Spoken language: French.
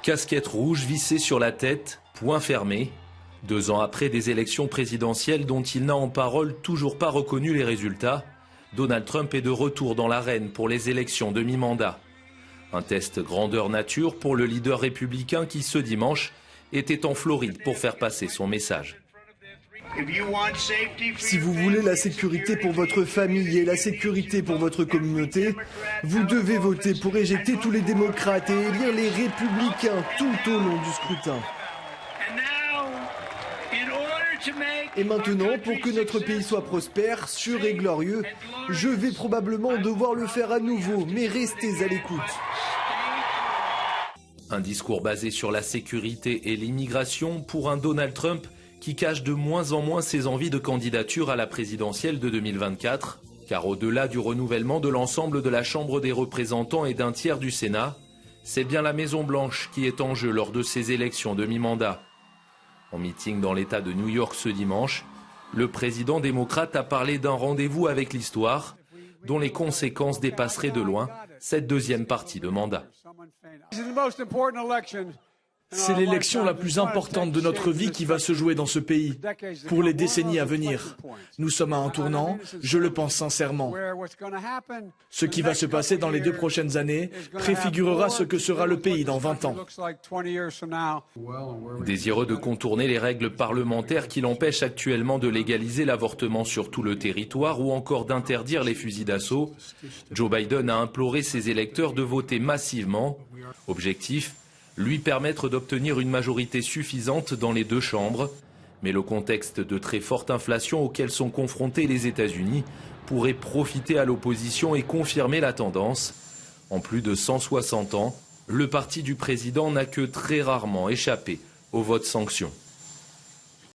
Casquette rouge vissée sur la tête, poing fermé. 2 ans après des élections présidentielles dont il n'a en parole toujours pas reconnu les résultats, Donald Trump est de retour dans l'arène pour les élections de mi-mandat. Un test grandeur nature pour le leader républicain qui, ce dimanche, était en Floride pour faire passer son message. Si vous voulez la sécurité pour votre famille et la sécurité pour votre communauté, vous devez voter pour éjecter tous les démocrates et élire les républicains tout au long du scrutin. Et maintenant, pour que notre pays soit prospère, sûr et glorieux, je vais probablement devoir le faire à nouveau, mais restez à l'écoute. Un discours basé sur la sécurité et l'immigration pour un Donald Trump qui cache de moins en moins ses envies de candidature à la présidentielle de 2024, car au-delà du renouvellement de l'ensemble de la Chambre des représentants et d'un tiers du Sénat, c'est bien la Maison-Blanche qui est en jeu lors de ces élections de mi-mandat. En meeting dans l'État de New York ce dimanche, le président démocrate a parlé d'un rendez-vous avec l'histoire, dont les conséquences dépasseraient de loin cette deuxième partie de mandat. C'est l'élection la plus importante de notre vie qui va se jouer dans ce pays, pour les décennies à venir. Nous sommes à un tournant, je le pense sincèrement. Ce qui va se passer dans les 2 prochaines années préfigurera ce que sera le pays dans 20 ans. Désireux de contourner les règles parlementaires qui l'empêchent actuellement de légaliser l'avortement sur tout le territoire ou encore d'interdire les fusils d'assaut, Joe Biden a imploré ses électeurs de voter massivement. Objectif, lui permettre d'obtenir une majorité suffisante dans les 2 chambres. Mais le contexte de très forte inflation auquel sont confrontés les États-Unis pourrait profiter à l'opposition et confirmer la tendance. En plus de 160 ans, le parti du président n'a que très rarement échappé au vote sanction.